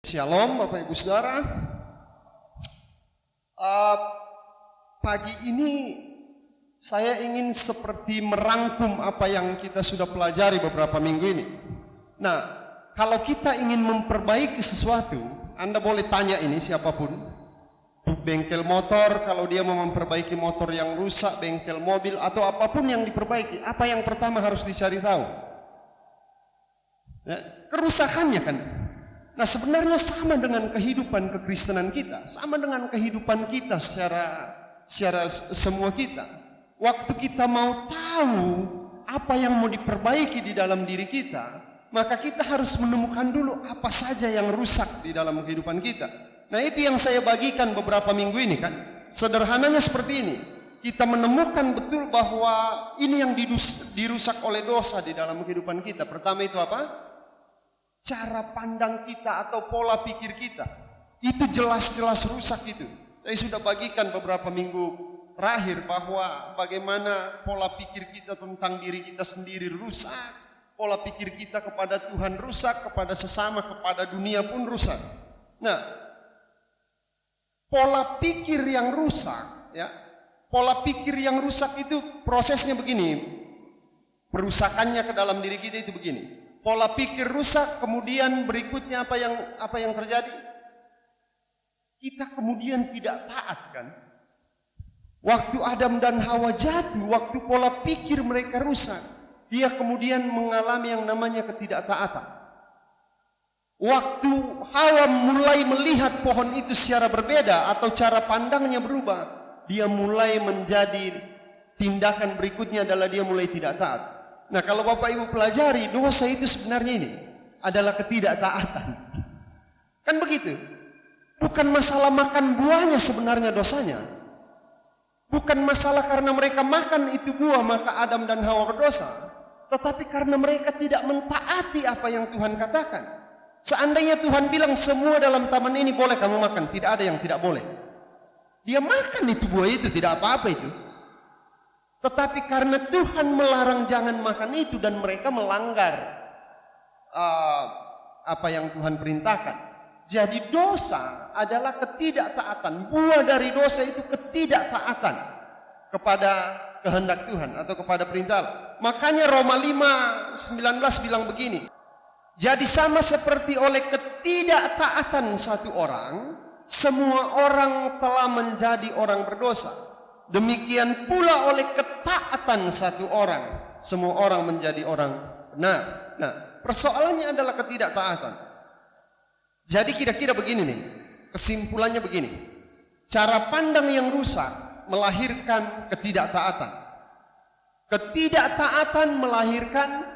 Shalom Bapak Ibu Saudara. Pagi ini saya ingin seperti merangkum apa yang kita sudah pelajari beberapa minggu ini. Nah, kalau kita ingin memperbaiki sesuatu, Anda boleh tanya ini siapapun. Bengkel motor, kalau dia mau memperbaiki motor yang rusak, bengkel mobil atau apapun yang diperbaiki, apa yang pertama harus dicari tahu? Ya, kerusakannya kan. Nah, sebenarnya sama dengan kehidupan kekristenan kita, sama dengan kehidupan kita secara semua kita. Waktu kita mau tahu apa yang mau diperbaiki di dalam diri kita, maka kita harus menemukan dulu apa saja yang rusak di dalam kehidupan kita. Nah, itu yang saya bagikan beberapa minggu ini kan. Sederhananya seperti ini. Kita menemukan betul bahwa ini yang dirusak oleh dosa di dalam kehidupan kita. Pertama itu apa? Cara pandang kita atau pola pikir kita. Itu jelas-jelas rusak itu. Saya sudah bagikan beberapa minggu terakhir bahwa bagaimana pola pikir kita tentang diri kita sendiri rusak. Pola pikir kita kepada Tuhan rusak, kepada sesama, kepada dunia pun rusak. Nah, pola pikir yang rusak, ya, pola pikir yang rusak itu prosesnya begini. Perusakannya ke dalam diri kita itu begini. Pola pikir rusak, kemudian berikutnya apa yang terjadi? Kita kemudian tidak taat kan? Waktu Adam dan Hawa jatuh, waktu pola pikir mereka rusak, dia kemudian mengalami yang namanya ketidaktaatan. Waktu Hawa mulai melihat pohon itu secara berbeda atau cara pandangnya berubah, dia mulai menjadi tindakan berikutnya adalah dia mulai tidak taat. Nah, kalau Bapak Ibu pelajari, dosa itu sebenarnya ini adalah ketidaktaatan. Kan begitu? Bukan masalah makan buahnya sebenarnya dosanya. Bukan masalah karena mereka makan itu buah maka Adam dan Hawa berdosa. Tetapi karena mereka tidak mentaati apa yang Tuhan katakan. Seandainya Tuhan bilang semua dalam taman ini boleh kamu makan, tidak ada yang tidak boleh. Dia makan itu buah itu, tidak apa-apa itu. Tetapi karena Tuhan melarang jangan makan itu dan mereka melanggar apa yang Tuhan perintahkan. Jadi dosa adalah ketidaktaatan. Buah dari dosa itu ketidaktaatan kepada kehendak Tuhan atau kepada perintah Allah. Makanya Roma 5:19 bilang begini. Jadi sama seperti oleh ketidaktaatan satu orang, semua orang telah menjadi orang berdosa. Demikian pula oleh ketaatan satu orang, semua orang menjadi orang benar. Nah, persoalannya adalah ketidaktaatan. Jadi kira-kira begini nih, kesimpulannya begini. Cara pandang yang rusak melahirkan ketidaktaatan. Ketidaktaatan melahirkan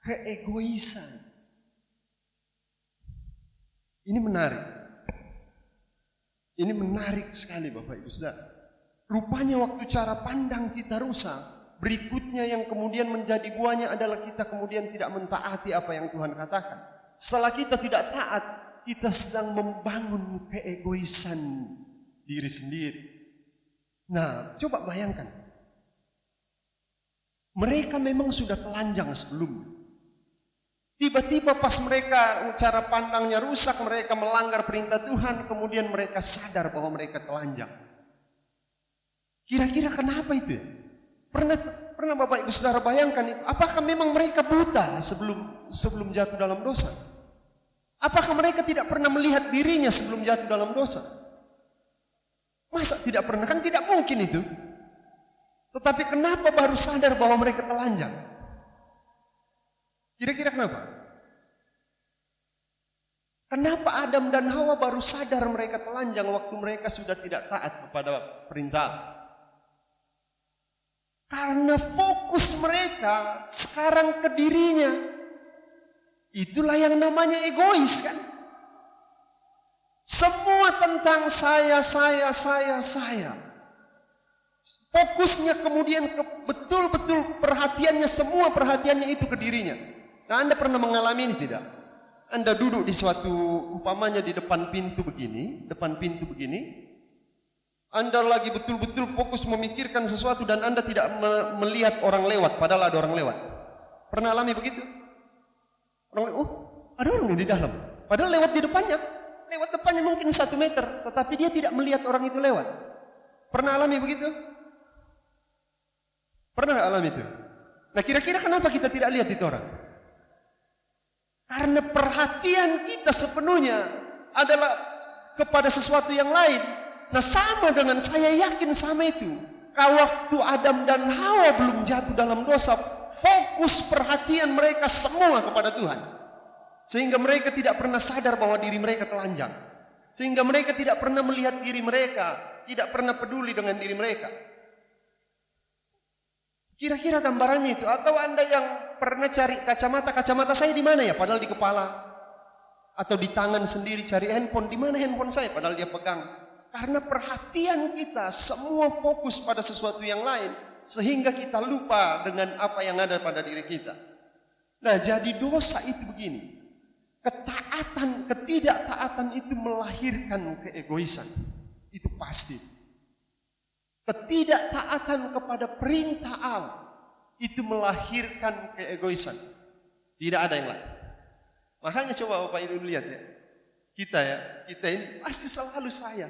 keegoisan. Ini menarik. Ini menarik sekali Bapak Ibu Saudara. Rupanya waktu cara pandang kita rusak, berikutnya yang kemudian menjadi buahnya adalah kita kemudian tidak mentaati apa yang Tuhan katakan. Setelah kita tidak taat, kita sedang membangun keegoisan diri sendiri. Nah, coba bayangkan. Mereka memang sudah telanjang sebelumnya. Tiba-tiba pas mereka cara pandangnya rusak, mereka melanggar perintah Tuhan, kemudian mereka sadar bahwa mereka telanjang. Kira-kira kenapa itu? Pernah Bapak Ibu Saudara bayangkan, apakah memang mereka buta sebelum jatuh dalam dosa? Apakah mereka tidak pernah melihat dirinya sebelum jatuh dalam dosa? Masa tidak pernah? Kan tidak mungkin itu. Tetapi kenapa baru sadar bahwa mereka telanjang? Kira-kira kenapa? Kenapa Adam dan Hawa baru sadar mereka telanjang waktu mereka sudah tidak taat kepada perintah? Karena fokus mereka sekarang ke dirinya. Itulah yang namanya egois kan? Semua tentang saya. Fokusnya kemudian betul-betul perhatiannya, semua perhatiannya itu ke dirinya. Nah, Anda pernah mengalami ini tidak? Anda duduk di suatu, umpamanya di depan pintu begini. Anda lagi betul-betul fokus memikirkan sesuatu dan Anda tidak melihat orang lewat, padahal ada orang lewat. Pernah alami begitu? Orang, oh, ada orang di dalam. Padahal lewat depannya mungkin 1 meter, tetapi dia tidak melihat orang itu lewat. Pernah alami begitu? Pernah nggak alami itu? Nah, kira-kira kenapa kita tidak lihat itu orang? Karena perhatian kita sepenuhnya adalah kepada sesuatu yang lain. Nah, sama dengan saya yakin sama itu. Waktu Adam dan Hawa belum jatuh dalam dosa, fokus perhatian mereka semua kepada Tuhan. Sehingga mereka tidak pernah sadar bahwa diri mereka telanjang. Sehingga mereka tidak pernah melihat diri mereka, tidak pernah peduli dengan diri mereka. Kira-kira gambarannya itu. Atau Anda yang pernah cari kacamata saya di mana ya? Padahal di kepala. Atau di tangan sendiri cari handphone, di mana handphone saya? Padahal dia pegang. Karena perhatian kita semua fokus pada sesuatu yang lain, sehingga kita lupa dengan apa yang ada pada diri kita. Nah, jadi dosa itu begini. Ketidaktaatan itu melahirkan keegoisan. Itu pasti. Ketidaktaatan kepada perintah Allah itu melahirkan keegoisan. Tidak ada yang lain. Makanya coba Bapak Ibu lihat ya. Kita ini pasti selalu saya.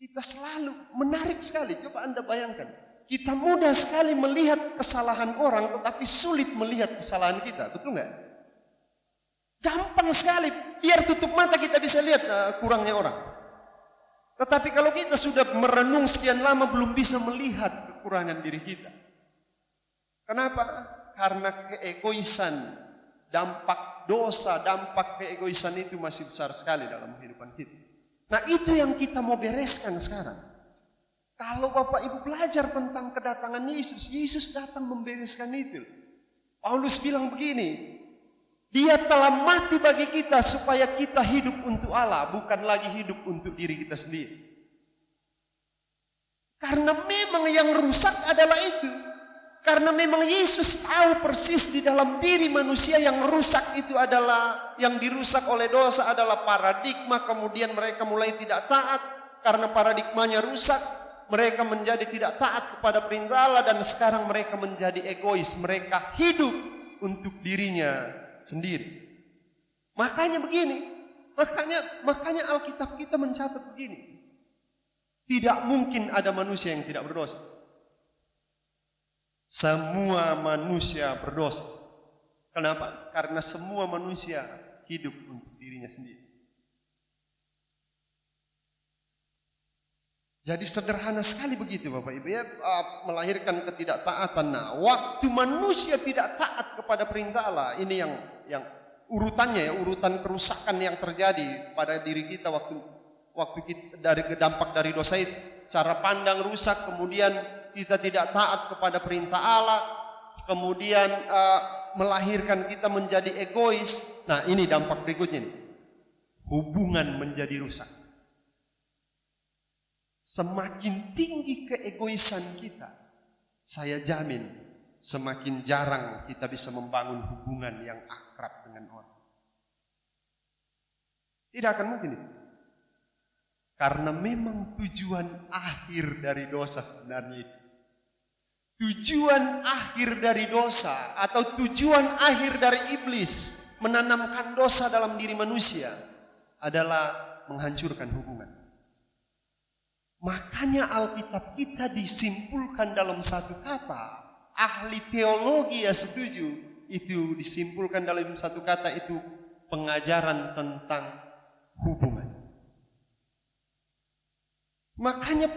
Kita selalu menarik sekali. Coba Anda bayangkan. Kita mudah sekali melihat kesalahan orang, tetapi sulit melihat kesalahan kita. Betul nggak? Gampang sekali. Biar tutup mata kita bisa lihat kurangnya orang. Tetapi kalau kita sudah merenung sekian lama belum bisa melihat kekurangan diri kita. Kenapa? Karena keegoisan, dampak dosa, dampak keegoisan itu masih besar sekali dalam kehidupan kita. Nah, itu yang kita mau bereskan sekarang. Kalau Bapak Ibu belajar tentang kedatangan Yesus, Yesus datang membereskan itu. Paulus bilang begini, Dia telah mati bagi kita supaya kita hidup untuk Allah, bukan lagi hidup untuk diri kita sendiri. Karena memang yang rusak adalah itu. Karena memang Yesus tahu persis di dalam diri manusia yang rusak itu adalah, yang dirusak oleh dosa adalah paradigma, kemudian mereka mulai tidak taat. Karena paradigmanya rusak, mereka menjadi tidak taat kepada perintah Allah, dan sekarang mereka menjadi egois. Mereka hidup untuk dirinya sendiri. Makanya begini, makanya Alkitab kita mencatat begini. Tidak mungkin ada manusia yang tidak berdosa. Semua manusia berdosa. Kenapa? Karena semua manusia hidup untuk dirinya sendiri. Jadi sederhana sekali begitu Bapak Ibu ya, melahirkan ketidaktaatan. Nah, waktu manusia tidak taat kepada perintah Allah, ini yang urutannya ya, urutan kerusakan yang terjadi pada diri kita waktu kita dari dampak dari dosa itu. Cara pandang rusak, kemudian kita tidak taat kepada perintah Allah, kemudian melahirkan kita menjadi egois. Nah, ini dampak berikutnya nih. Hubungan menjadi rusak. Semakin tinggi keegoisan kita, saya jamin semakin jarang kita bisa membangun hubungan yang akrab dengan orang. Tidak akan mungkin itu. Karena memang tujuan akhir dari dosa sebenarnya itu. Tujuan akhir dari dosa atau tujuan akhir dari iblis menanamkan dosa dalam diri manusia adalah menghancurkan hubungan. Makanya Alkitab kita disimpulkan dalam satu kata. Ahli teologi ya setuju. Itu disimpulkan dalam satu kata, itu pengajaran tentang hubungan. Makanya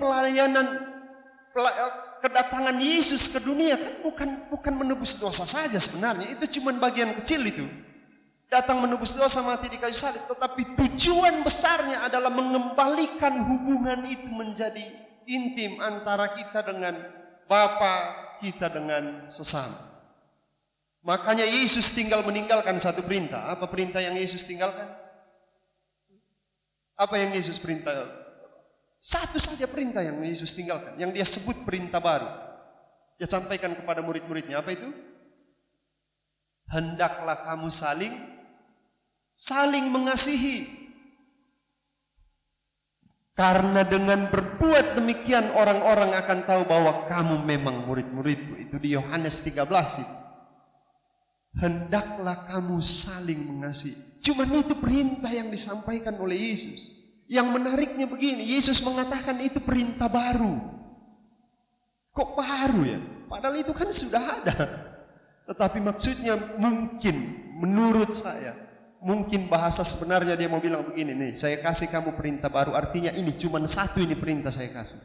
kedatangan Yesus ke dunia kan bukan menebus dosa saja sebenarnya. Itu cuma bagian kecil itu. Datang menebus dosa, mati di kayu salib. Tetapi tujuan besarnya adalah mengembalikan hubungan itu menjadi intim antara kita dengan Bapa, kita dengan sesama. Makanya Yesus tinggal meninggalkan satu perintah. Apa perintah yang Yesus tinggalkan? Apa yang Yesus perintah? Satu saja perintah yang Yesus tinggalkan, yang dia sebut perintah baru. Dia sampaikan kepada murid-muridnya, apa itu? Hendaklah kamu saling mengasihi. Karena dengan berbuat demikian orang-orang akan tahu bahwa kamu memang murid-muridku. Itu di Yohanes 13 itu. Hendaklah kamu saling mengasihi. Cuman itu perintah yang disampaikan oleh Yesus. Yang menariknya begini, Yesus mengatakan itu perintah baru. Kok baru ya? Padahal itu kan sudah ada. Tetapi maksudnya mungkin, menurut saya, mungkin bahasa sebenarnya dia mau bilang begini, nih, saya kasih kamu perintah baru, artinya ini cuman satu ini perintah saya kasih.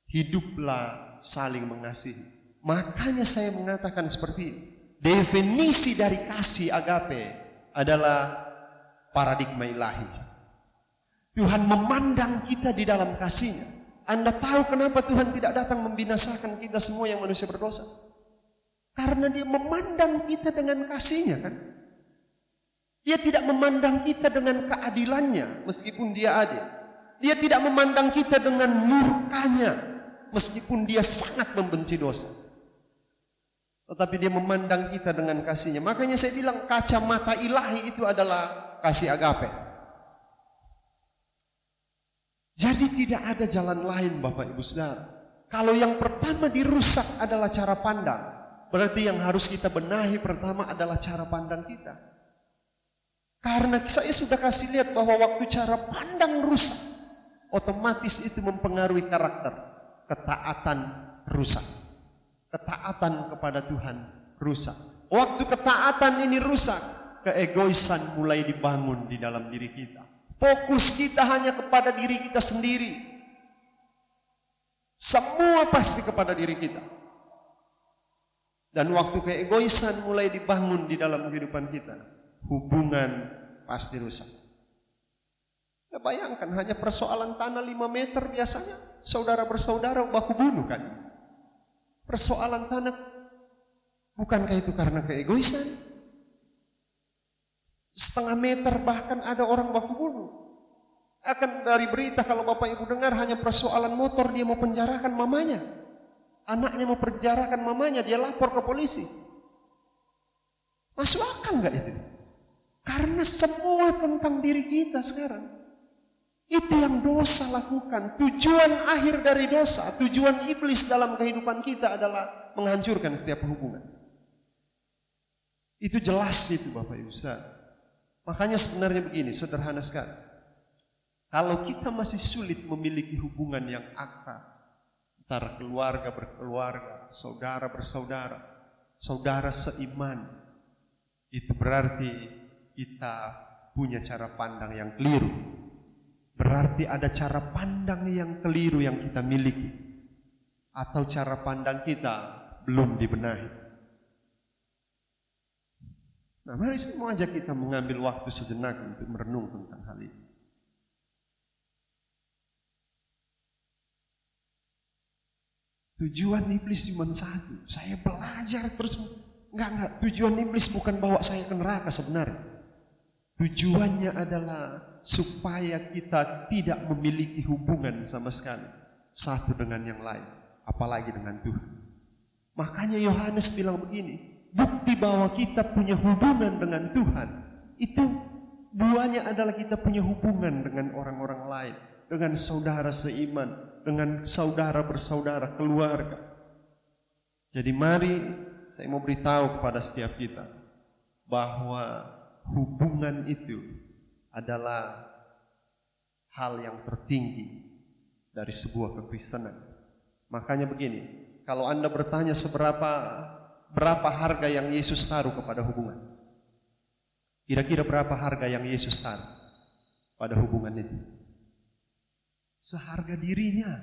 Hiduplah saling mengasihi. Makanya saya mengatakan seperti ini. Definisi dari kasih agape adalah paradigma ilahi. Tuhan memandang kita di dalam kasih-Nya. Anda tahu kenapa Tuhan tidak datang membinasakan kita semua yang manusia berdosa? Karena Dia memandang kita dengan kasih-Nya, kan? Dia tidak memandang kita dengan keadilannya meskipun Dia adil. Dia tidak memandang kita dengan murkanya meskipun Dia sangat membenci dosa. Tetapi Dia memandang kita dengan kasih-Nya. Makanya saya bilang kacamata ilahi itu adalah kasih agape. Jadi tidak ada jalan lain Bapak Ibu Saudara. Kalau yang pertama dirusak adalah cara pandang, berarti yang harus kita benahi pertama adalah cara pandang kita. Karena saya sudah kasih lihat bahwa waktu cara pandang rusak, otomatis itu mempengaruhi karakter. Ketaatan rusak. Ketaatan kepada Tuhan rusak. Waktu ketaatan ini rusak, keegoisan mulai dibangun di dalam diri kita. Fokus kita hanya kepada diri kita sendiri. Semua pasti kepada diri kita. Dan waktu keegoisan mulai dibangun di dalam kehidupan kita, hubungan pasti rusak. Ya bayangkan hanya persoalan tanah 5 meter biasanya saudara bersaudara baku bunuh kan. Persoalan tanah, bukankah itu karena keegoisan? Setengah meter bahkan ada orang baku bunuh. Akan dari berita kalau Bapak Ibu dengar hanya persoalan motor dia mau penjarakan mamanya. Anaknya mau penjarakan mamanya, dia lapor ke polisi. Masuk akal enggak itu? Karena semua tentang diri kita sekarang. Itu yang dosa lakukan. Tujuan akhir dari dosa, tujuan iblis dalam kehidupan kita adalah menghancurkan setiap hubungan. Itu jelas itu Bapak Ibu Saudara. Makanya sebenarnya begini, sederhana sekali. Kalau kita masih sulit memiliki hubungan yang akrab antara keluarga berkeluarga, saudara bersaudara, saudara seiman, itu berarti kita punya cara pandang yang keliru. Berarti ada cara pandang yang keliru yang kita miliki, atau cara pandang kita belum dibenahi. Nah, mari saya mau ajak kita mengambil waktu sejenak untuk merenung tentang hal ini. Tujuan iblis cuma satu. Saya belajar terus. Enggak. Tujuan iblis bukan bawa saya ke neraka sebenarnya. Tujuannya adalah supaya kita tidak memiliki hubungan sama sekali satu dengan yang lain, apalagi dengan Tuhan. Makanya Yohanes bilang begini, bukti bahwa kita punya hubungan dengan Tuhan, itu buahnya adalah kita punya hubungan dengan orang-orang lain, dengan saudara seiman, dengan saudara bersaudara, keluarga. Jadi mari saya mau beritahu kepada setiap kita bahwa hubungan itu adalah hal yang tertinggi dari sebuah kekristenan. Makanya begini, kalau Anda bertanya berapa harga yang Yesus taruh kepada hubungan? Kira-kira berapa harga yang Yesus taruh pada hubungan itu? Seharga dirinya.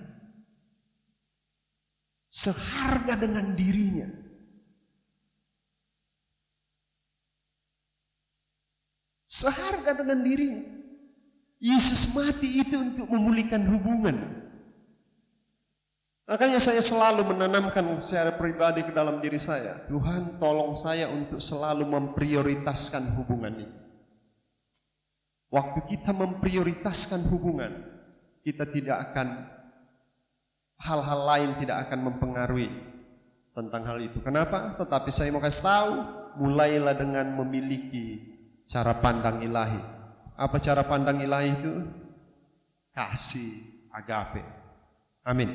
Seharga dengan dirinya. Seharga dengan dirinya. Yesus mati itu untuk memulihkan hubungan. Makanya saya selalu menanamkan secara pribadi ke dalam diri saya, Tuhan tolong saya untuk selalu memprioritaskan hubungan ini. Waktu kita memprioritaskan hubungan, kita tidak akan, hal-hal lain tidak akan mempengaruhi tentang hal itu. Kenapa? Tetapi saya mau kasih tahu, mulailah dengan memiliki cara pandang ilahi. Apa cara pandang ilahi itu? Kasih agape. Amin.